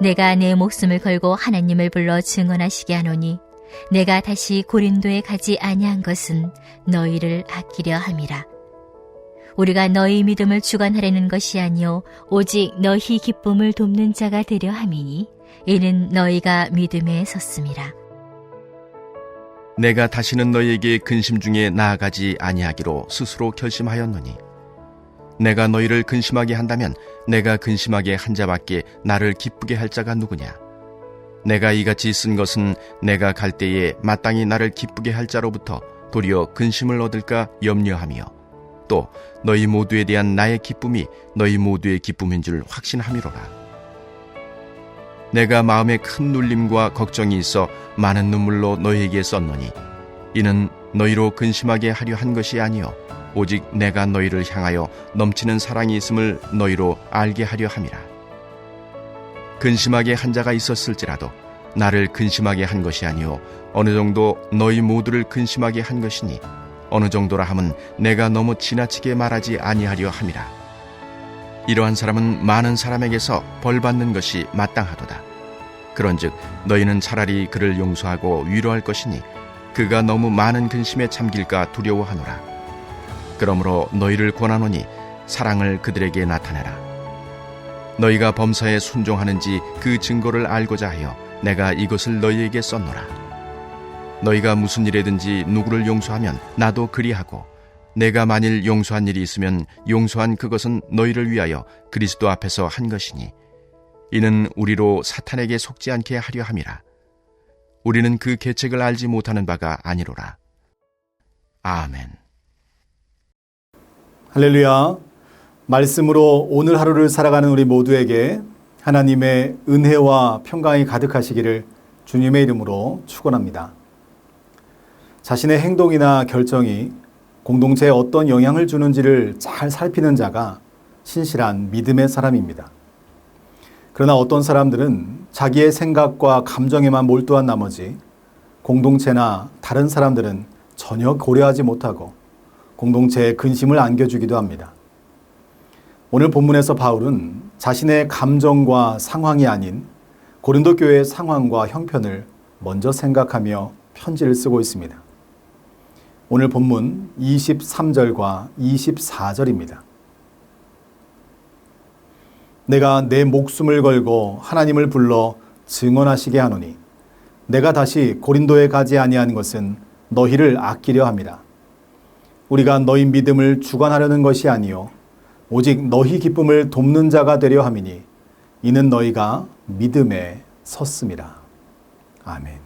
내가 내 목숨을 걸고 하나님을 불러 증언하시게 하노니 내가 다시 고린도에 가지 아니한 것은 너희를 아끼려 함이라. 우리가 너희 믿음을 주관하려는 것이 아니요 오직 너희 기쁨을 돕는 자가 되려 함이니 이는 너희가 믿음에 섰음이라. 내가 다시는 너희에게 근심 중에 나아가지 아니하기로 스스로 결심하였노니 내가 너희를 근심하게 한다면 내가 근심하게 한 자밖에 나를 기쁘게 할 자가 누구냐? 내가 이같이 쓴 것은 내가 갈 때에 마땅히 나를 기쁘게 할 자로부터 도리어 근심을 얻을까 염려하며 또 너희 모두에 대한 나의 기쁨이 너희 모두의 기쁨인 줄 확신함이로라. 내가 마음에 큰 눌림과 걱정이 있어 많은 눈물로 너희에게 썼노니 이는 너희로 근심하게 하려 한 것이 아니요 오직 내가 너희를 향하여 넘치는 사랑이 있음을 너희로 알게 하려 함이라. 근심하게 한 자가 있었을지라도 나를 근심하게 한 것이 아니요 어느 정도 너희 모두를 근심하게 한 것이니 어느 정도라 함은 내가 너무 지나치게 말하지 아니하려 함이라. 이러한 사람은 많은 사람에게서 벌받는 것이 마땅하도다. 그런즉 너희는 차라리 그를 용서하고 위로할 것이니 그가 너무 많은 근심에 잠길까 두려워하노라. 그러므로 너희를 권하노니 사랑을 그들에게 나타내라. 너희가 범사에 순종하는지 그 증거를 알고자 하여 내가 이것을 너희에게 썼노라. 너희가 무슨 일에든지 누구를 용서하면 나도 그리하고 내가 만일 용서한 일이 있으면 용서한 그것은 너희를 위하여 그리스도 앞에서 한 것이니 이는 우리로 사탄에게 속지 않게 하려 함이라. 우리는 그 계책을 알지 못하는 바가 아니로라. 아멘. 할렐루야. 말씀으로 오늘 하루를 살아가는 우리 모두에게 하나님의 은혜와 평강이 가득하시기를 주님의 이름으로 축원합니다. 자신의 행동이나 결정이 공동체에 어떤 영향을 주는지를 잘 살피는 자가 신실한 믿음의 사람입니다. 그러나 어떤 사람들은 자기의 생각과 감정에만 몰두한 나머지 공동체나 다른 사람들은 전혀 고려하지 못하고 공동체에 근심을 안겨주기도 합니다. 오늘 본문에서 바울은 자신의 감정과 상황이 아닌 고린도 교회의 상황과 형편을 먼저 생각하며 편지를 쓰고 있습니다. 오늘 본문 23절과 24절입니다. 내가 내 목숨을 걸고 하나님을 불러 증언하시게 하노니 내가 다시 고린도에 가지 아니한 것은 너희를 아끼려 함이라. 우리가 너희 믿음을 주관하려는 것이 아니요 오직 너희 기쁨을 돕는 자가 되려 함이니 이는 너희가 믿음에 섰음이라. 아멘.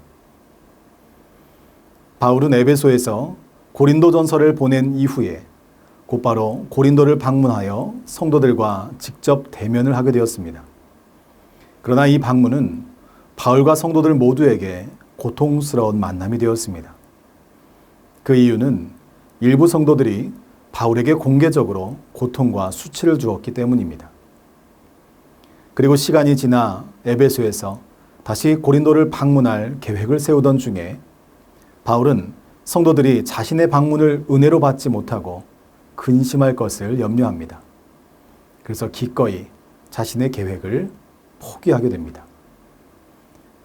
바울은 에베소에서 고린도전서를 보낸 이후에 곧바로 고린도를 방문하여 성도들과 직접 대면을 하게 되었습니다. 그러나 이 방문은 바울과 성도들 모두에게 고통스러운 만남이 되었습니다. 그 이유는 일부 성도들이 바울에게 공개적으로 고통과 수치를 주었기 때문입니다. 그리고 시간이 지나 에베소에서 다시 고린도를 방문할 계획을 세우던 중에 바울은 성도들이 자신의 방문을 은혜로 받지 못하고 근심할 것을 염려합니다. 그래서 기꺼이 자신의 계획을 포기하게 됩니다.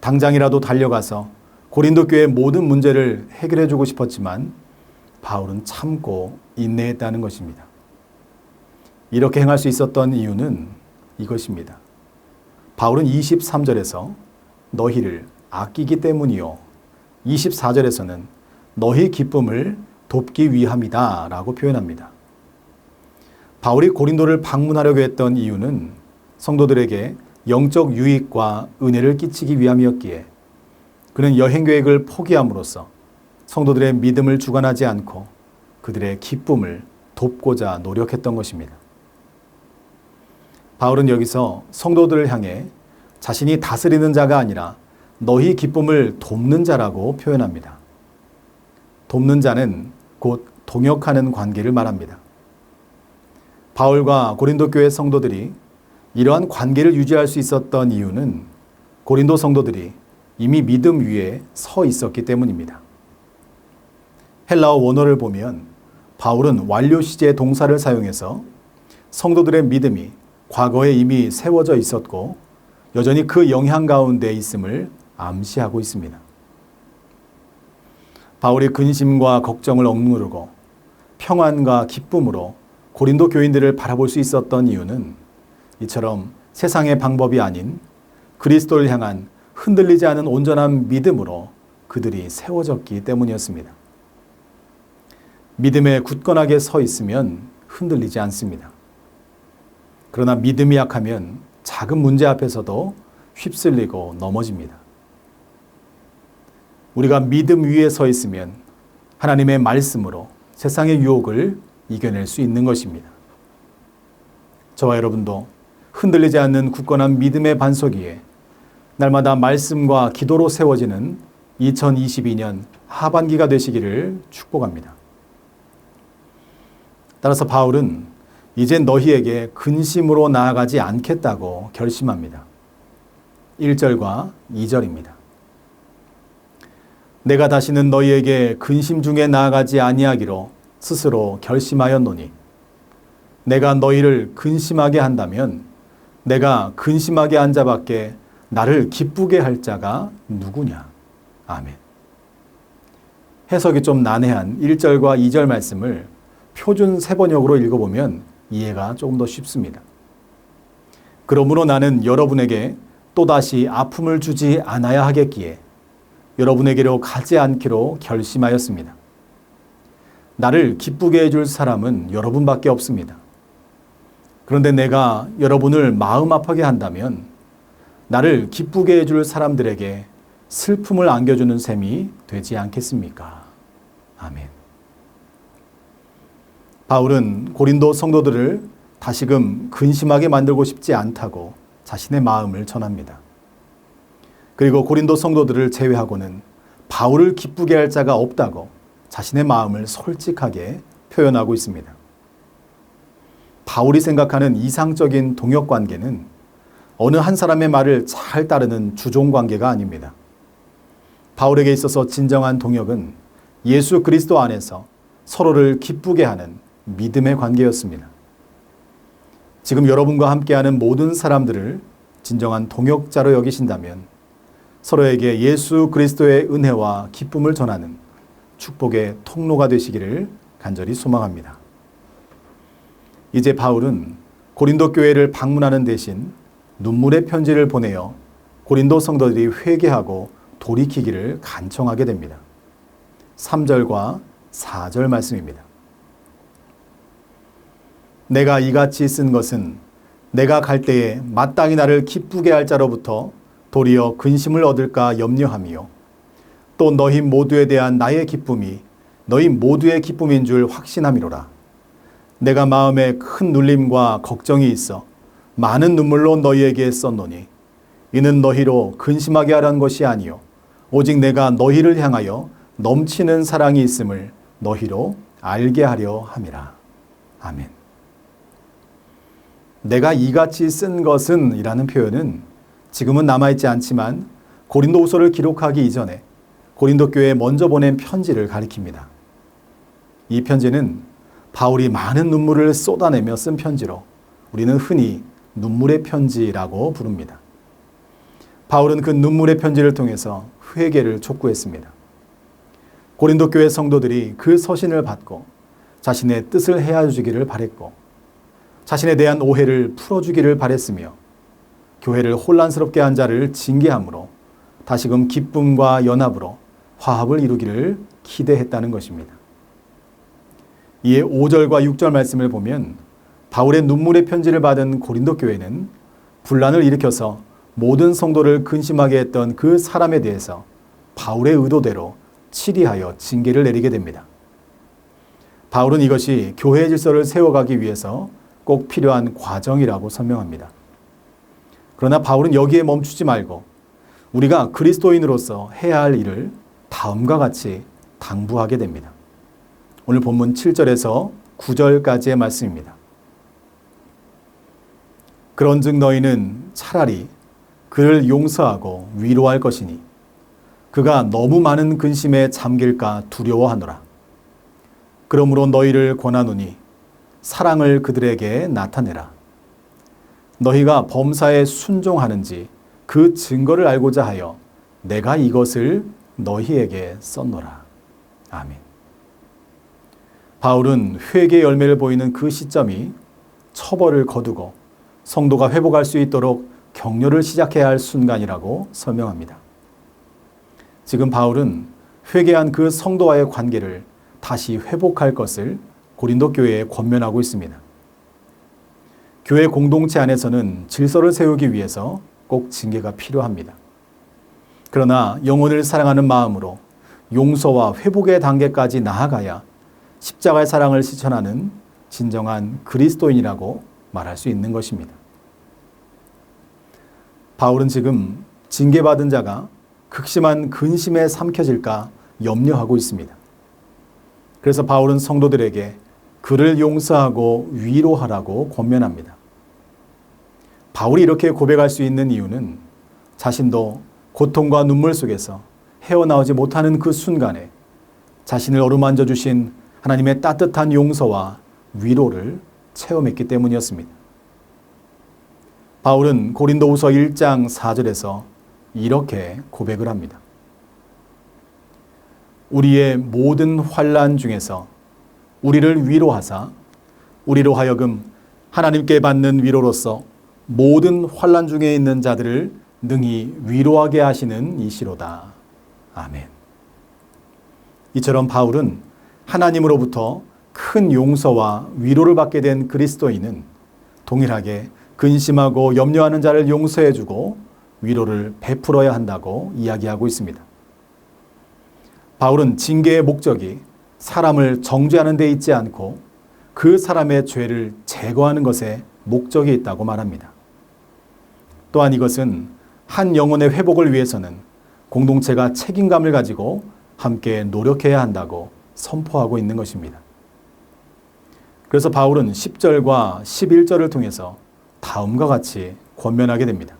당장이라도 달려가서 고린도 교회의 모든 문제를 해결해 주고 싶었지만 바울은 참고 인내했다는 것입니다. 이렇게 행할 수 있었던 이유는 이것입니다. 바울은 23절에서 너희를 아끼기 때문이요 24절에서는 너희 기쁨을 돕기 위함이다 라고 표현합니다. 바울이 고린도를 방문하려고 했던 이유는 성도들에게 영적 유익과 은혜를 끼치기 위함이었기에 그는 여행 계획을 포기함으로써 성도들의 믿음을 주관하지 않고 그들의 기쁨을 돕고자 노력했던 것입니다. 바울은 여기서 성도들을 향해 자신이 다스리는 자가 아니라 너희 기쁨을 돕는 자라고 표현합니다. 돕는 자는 곧 동역하는 관계를 말합니다. 바울과 고린도 교회 성도들이 이러한 관계를 유지할 수 있었던 이유는 고린도 성도들이 이미 믿음 위에 서 있었기 때문입니다. 헬라어 원어를 보면 바울은 완료 시제 동사를 사용해서 성도들의 믿음이 과거에 이미 세워져 있었고 여전히 그 영향 가운데 있음을 암시하고 있습니다. 바울이 근심과 걱정을 억누르고 평안과 기쁨으로 고린도 교인들을 바라볼 수 있었던 이유는 이처럼 세상의 방법이 아닌 그리스도를 향한 흔들리지 않은 온전한 믿음으로 그들이 세워졌기 때문이었습니다. 믿음에 굳건하게 서 있으면 흔들리지 않습니다. 그러나 믿음이 약하면 작은 문제 앞에서도 휩쓸리고 넘어집니다. 우리가 믿음 위에 서 있으면 하나님의 말씀으로 세상의 유혹을 이겨낼 수 있는 것입니다. 저와 여러분도 흔들리지 않는 굳건한 믿음의 반석 위에 날마다 말씀과 기도로 세워지는 2022년 하반기가 되시기를 축복합니다. 따라서 바울은 이제 너희에게 근심으로 나아가지 않겠다고 결심합니다. 1절과 2절입니다. 내가 다시는 너희에게 근심 중에 나아가지 아니하기로 스스로 결심하였노니 내가 너희를 근심하게 한다면 내가 근심하게 한 자밖에 나를 기쁘게 할 자가 누구냐. 아멘. 해석이 좀 난해한 1절과 2절 말씀을 표준 세번역으로 읽어보면 이해가 조금 더 쉽습니다. 그러므로 나는 여러분에게 또다시 아픔을 주지 않아야 하겠기에 여러분에게로 가지 않기로 결심하였습니다. 나를 기쁘게 해줄 사람은 여러분밖에 없습니다. 그런데 내가 여러분을 마음 아프게 한다면 나를 기쁘게 해줄 사람들에게 슬픔을 안겨주는 셈이 되지 않겠습니까? 아멘. 바울은 고린도 성도들을 다시금 근심하게 만들고 싶지 않다고 자신의 마음을 전합니다. 그리고 고린도 성도들을 제외하고는 바울을 기쁘게 할 자가 없다고 자신의 마음을 솔직하게 표현하고 있습니다. 바울이 생각하는 이상적인 동역 관계는 어느 한 사람의 말을 잘 따르는 주종 관계가 아닙니다. 바울에게 있어서 진정한 동역은 예수 그리스도 안에서 서로를 기쁘게 하는 믿음의 관계였습니다. 지금 여러분과 함께하는 모든 사람들을 진정한 동역자로 여기신다면 서로에게 예수 그리스도의 은혜와 기쁨을 전하는 축복의 통로가 되시기를 간절히 소망합니다. 이제 바울은 고린도 교회를 방문하는 대신 눈물의 편지를 보내어 고린도 성도들이 회개하고 돌이키기를 간청하게 됩니다. 3절과 4절 말씀입니다. 내가 이같이 쓴 것은 내가 갈 때에 마땅히 나를 기쁘게 할 자로부터 도리어 근심을 얻을까 염려함이요. 또 너희 모두에 대한 나의 기쁨이 너희 모두의 기쁨인 줄 확신함이로라. 내가 마음에 큰 눌림과 걱정이 있어 많은 눈물로 너희에게 썼노니 이는 너희로 근심하게 하라는 것이 아니요 오직 내가 너희를 향하여 넘치는 사랑이 있음을 너희로 알게 하려 함이라. 아멘. 내가 이같이 쓴 것은 이라는 표현은 지금은 남아있지 않지만 고린도후서를 기록하기 이전에 고린도 교회에 먼저 보낸 편지를 가리킵니다. 이 편지는 바울이 많은 눈물을 쏟아내며 쓴 편지로 우리는 흔히 눈물의 편지라고 부릅니다. 바울은 그 눈물의 편지를 통해서 회개를 촉구했습니다. 고린도 교회 성도들이 그 서신을 받고 자신의 뜻을 헤아려주기를 바랬고 자신에 대한 오해를 풀어주기를 바랬으며 교회를 혼란스럽게 한 자를 징계함으로 다시금 기쁨과 연합으로 화합을 이루기를 기대했다는 것입니다. 이에 5절과 6절 말씀을 보면 바울의 눈물의 편지를 받은 고린도 교회는 분란을 일으켜서 모든 성도를 근심하게 했던 그 사람에 대해서 바울의 의도대로 치리하여 징계를 내리게 됩니다. 바울은 이것이 교회의 질서를 세워가기 위해서 꼭 필요한 과정이라고 설명합니다. 그러나 바울은 여기에 멈추지 말고 우리가 그리스도인으로서 해야 할 일을 다음과 같이 당부하게 됩니다. 오늘 본문 7절에서 9절까지의 말씀입니다. 그런즉 너희는 차라리 그를 용서하고 위로할 것이니 그가 너무 많은 근심에 잠길까 두려워하노라. 그러므로 너희를 권하노니 사랑을 그들에게 나타내라. 너희가 범사에 순종하는지 그 증거를 알고자 하여 내가 이것을 너희에게 썼노라. 아멘. 바울은 회개 열매를 보이는 그 시점이 처벌을 거두고 성도가 회복할 수 있도록 격려를 시작해야 할 순간이라고 설명합니다. 지금 바울은 회개한 그 성도와의 관계를 다시 회복할 것을 고린도 교회에 권면하고 있습니다. 교회 공동체 안에서는 질서를 세우기 위해서 꼭 징계가 필요합니다. 그러나 영혼을 사랑하는 마음으로 용서와 회복의 단계까지 나아가야 십자가의 사랑을 실천하는 진정한 그리스도인이라고 말할 수 있는 것입니다. 바울은 지금 징계받은 자가 극심한 근심에 삼켜질까 염려하고 있습니다. 그래서 바울은 성도들에게 그를 용서하고 위로하라고 권면합니다. 바울이 이렇게 고백할 수 있는 이유는 자신도 고통과 눈물 속에서 헤어나오지 못하는 그 순간에 자신을 어루만져 주신 하나님의 따뜻한 용서와 위로를 체험했기 때문이었습니다. 바울은 고린도후서 1장 4절에서 이렇게 고백을 합니다. 우리의 모든 환난 중에서 우리를 위로하사 우리로 하여금 하나님께 받는 위로로서 모든 환난 중에 있는 자들을 능히 위로하게 하시는 이시로다. 아멘. 이처럼 바울은 하나님으로부터 큰 용서와 위로를 받게 된 그리스도인은 동일하게 근심하고 염려하는 자를 용서해주고 위로를 베풀어야 한다고 이야기하고 있습니다. 바울은 징계의 목적이 사람을 정죄하는 데 있지 않고 그 사람의 죄를 제거하는 것에 목적이 있다고 말합니다. 또한 이것은 한 영혼의 회복을 위해서는 공동체가 책임감을 가지고 함께 노력해야 한다고 선포하고 있는 것입니다. 그래서 바울은 10절과 11절을 통해서 다음과 같이 권면하게 됩니다.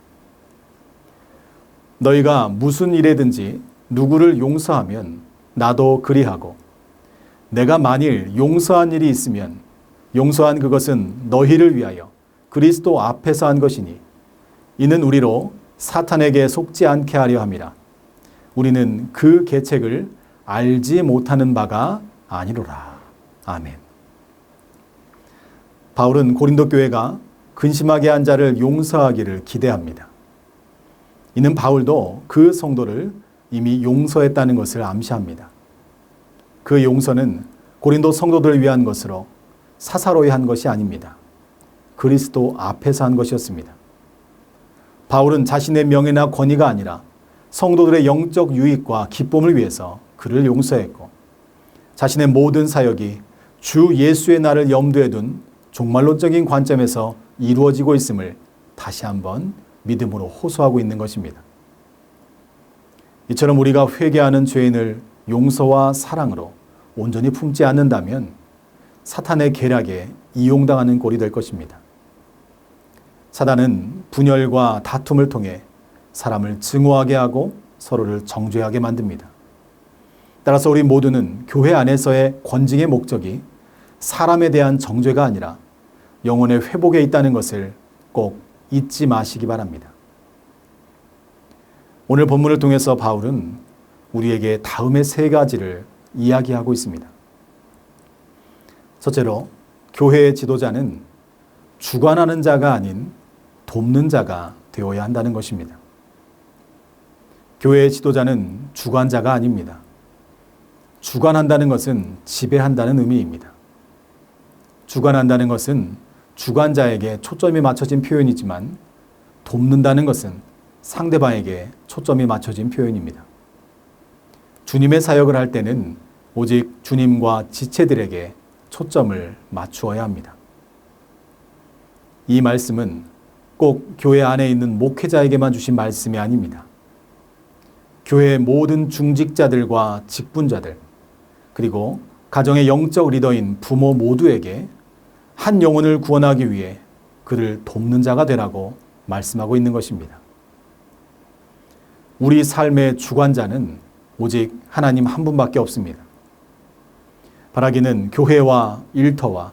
너희가 무슨 일에든지 누구를 용서하면 나도 그리하고 내가 만일 용서한 일이 있으면 용서한 그것은 너희를 위하여 그리스도 앞에서 한 것이니 이는 우리로 사탄에게 속지 않게 하려 함이라. 우리는 그 계책을 알지 못하는 바가 아니로라. 아멘. 바울은 고린도 교회가 근심하게 한 자를 용서하기를 기대합니다. 이는 바울도 그 성도를 이미 용서했다는 것을 암시합니다. 그 용서는 고린도 성도들을 위한 것으로 사사로이 한 것이 아닙니다. 그리스도 앞에서 한 것이었습니다. 바울은 자신의 명예나 권위가 아니라 성도들의 영적 유익과 기쁨을 위해서 그를 용서했고 자신의 모든 사역이 주 예수의 날을 염두에 둔 종말론적인 관점에서 이루어지고 있음을 다시 한번 믿음으로 호소하고 있는 것입니다. 이처럼 우리가 회개하는 죄인을 용서와 사랑으로 온전히 품지 않는다면 사탄의 계략에 이용당하는 꼴이 될 것입니다. 사단은 분열과 다툼을 통해 사람을 증오하게 하고 서로를 정죄하게 만듭니다. 따라서 우리 모두는 교회 안에서의 권징의 목적이 사람에 대한 정죄가 아니라 영혼의 회복에 있다는 것을 꼭 잊지 마시기 바랍니다. 오늘 본문을 통해서 바울은 우리에게 다음의 세 가지를 이야기하고 있습니다. 첫째로 교회의 지도자는 주관하는 자가 아닌 돕는 자가 되어야 한다는 것입니다. 교회의 지도자는 주관자가 아닙니다. 주관한다는 것은 지배한다는 의미입니다. 주관한다는 것은 주관자에게 초점이 맞춰진 표현이지만 돕는다는 것은 상대방에게 초점이 맞춰진 표현입니다. 주님의 사역을 할 때는 오직 주님과 지체들에게 초점을 맞추어야 합니다. 이 말씀은 꼭 교회 안에 있는 목회자에게만 주신 말씀이 아닙니다. 교회의 모든 중직자들과 직분자들, 그리고 가정의 영적 리더인 부모 모두에게 한 영혼을 구원하기 위해 그를 돕는 자가 되라고 말씀하고 있는 것입니다. 우리 삶의 주관자는 오직 하나님 한 분밖에 없습니다. 바라기는 교회와 일터와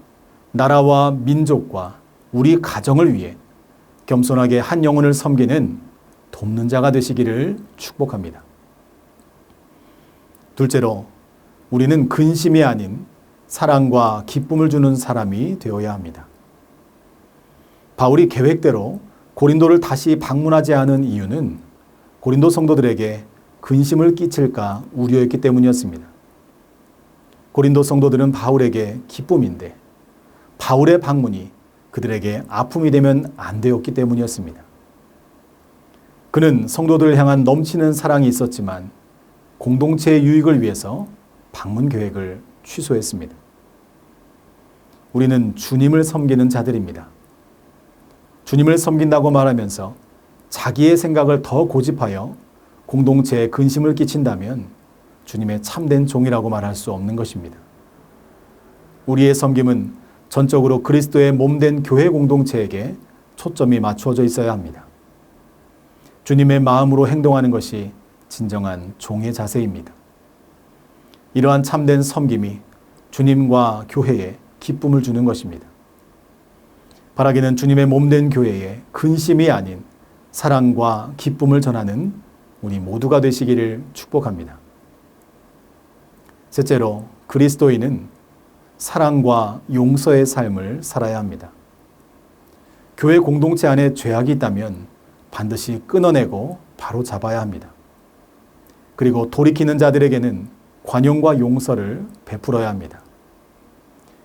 나라와 민족과 우리 가정을 위해 겸손하게 한 영혼을 섬기는 돕는 자가 되시기를 축복합니다. 둘째로, 우리는 근심이 아닌 사랑과 기쁨을 주는 사람이 되어야 합니다. 바울이 계획대로 고린도를 다시 방문하지 않은 이유는 고린도 성도들에게 근심을 끼칠까 우려했기 때문이었습니다. 고린도 성도들은 바울에게 기쁨인데 바울의 방문이 그들에게 아픔이 되면 안 되었기 때문이었습니다. 그는 성도들을 향한 넘치는 사랑이 있었지만 공동체의 유익을 위해서 방문 계획을 취소했습니다. 우리는 주님을 섬기는 자들입니다. 주님을 섬긴다고 말하면서 자기의 생각을 더 고집하여 공동체에 근심을 끼친다면 주님의 참된 종이라고 말할 수 없는 것입니다. 우리의 섬김은 전적으로 그리스도의 몸된 교회 공동체에게 초점이 맞추어져 있어야 합니다. 주님의 마음으로 행동하는 것이 진정한 종의 자세입니다. 이러한 참된 섬김이 주님과 교회에 기쁨을 주는 것입니다. 바라기는 주님의 몸된 교회에 근심이 아닌 사랑과 기쁨을 전하는 우리 모두가 되시기를 축복합니다. 셋째로, 그리스도인은 사랑과 용서의 삶을 살아야 합니다. 교회 공동체 안에 죄악이 있다면 반드시 끊어내고 바로 잡아야 합니다. 그리고 돌이키는 자들에게는 관용과 용서를 베풀어야 합니다.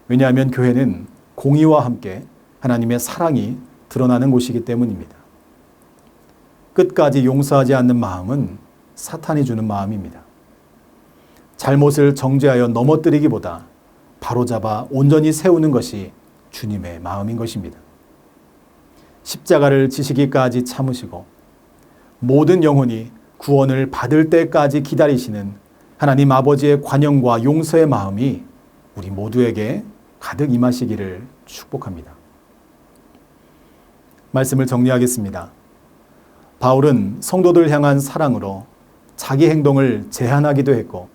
왜냐하면 교회는 공의와 함께 하나님의 사랑이 드러나는 곳이기 때문입니다. 끝까지 용서하지 않는 마음은 사탄이 주는 마음입니다. 잘못을 정죄하여 넘어뜨리기보다 바로잡아 온전히 세우는 것이 주님의 마음인 것입니다. 십자가를 지시기까지 참으시고 모든 영혼이 구원을 받을 때까지 기다리시는 하나님 아버지의 관용과 용서의 마음이 우리 모두에게 가득 임하시기를 축복합니다. 말씀을 정리하겠습니다. 바울은 성도들 향한 사랑으로 자기 행동을 제한하기도 했고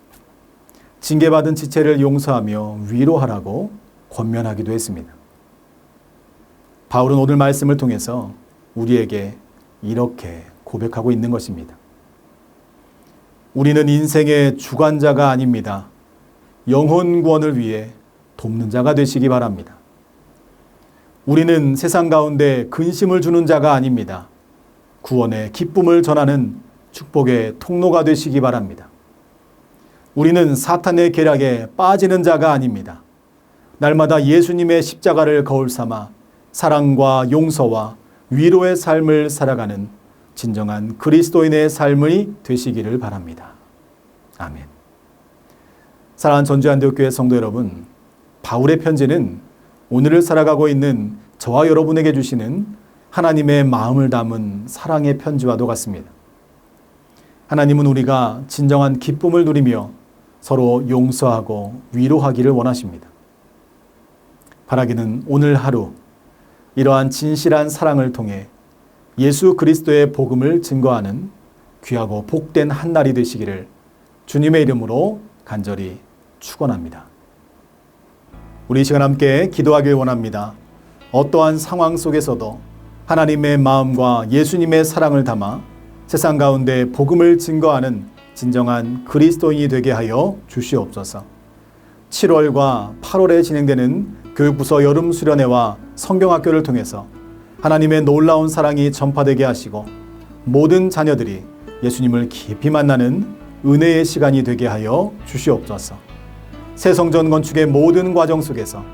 징계받은 지체를 용서하며 위로하라고 권면하기도 했습니다. 바울은 오늘 말씀을 통해서 우리에게 이렇게 고백하고 있는 것입니다. 우리는 인생의 주관자가 아닙니다. 영혼 구원을 위해 돕는 자가 되시기 바랍니다. 우리는 세상 가운데 근심을 주는 자가 아닙니다. 구원의 기쁨을 전하는 축복의 통로가 되시기 바랍니다. 우리는 사탄의 계략에 빠지는 자가 아닙니다. 날마다 예수님의 십자가를 거울 삼아 사랑과 용서와 위로의 삶을 살아가는 진정한 그리스도인의 삶이 되시기를 바랍니다. 아멘. 사랑하는 전주한대교회 성도 여러분, 바울의 편지는 오늘을 살아가고 있는 저와 여러분에게 주시는 하나님의 마음을 담은 사랑의 편지와도 같습니다. 하나님은 우리가 진정한 기쁨을 누리며 서로 용서하고 위로하기를 원하십니다. 바라기는 오늘 하루 이러한 진실한 사랑을 통해 예수 그리스도의 복음을 증거하는 귀하고 복된 한 날이 되시기를 주님의 이름으로 간절히 축원합니다. 우리 이 시간 함께 기도하길 원합니다. 어떠한 상황 속에서도 하나님의 마음과 예수님의 사랑을 담아 세상 가운데 복음을 증거하는 진정한 그리스도인이 되게 하여 주시옵소서. 7월과 8월에 진행되는 교육부서 여름 수련회와 성경학교를 통해서 하나님의 놀라운 사랑이 전파되게 하시고 모든 자녀들이 예수님을 깊이 만나는 은혜의 시간이 되게 하여 주시옵소서. 새 성전 건축의 모든 과정 속에서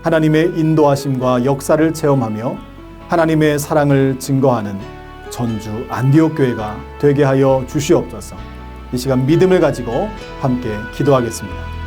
하나님의 인도하심과 역사를 체험하며 하나님의 사랑을 증거하는 전주 안디옥 교회가 되게 하여 주시옵소서. 이 시간 믿음을 가지고 함께 기도하겠습니다.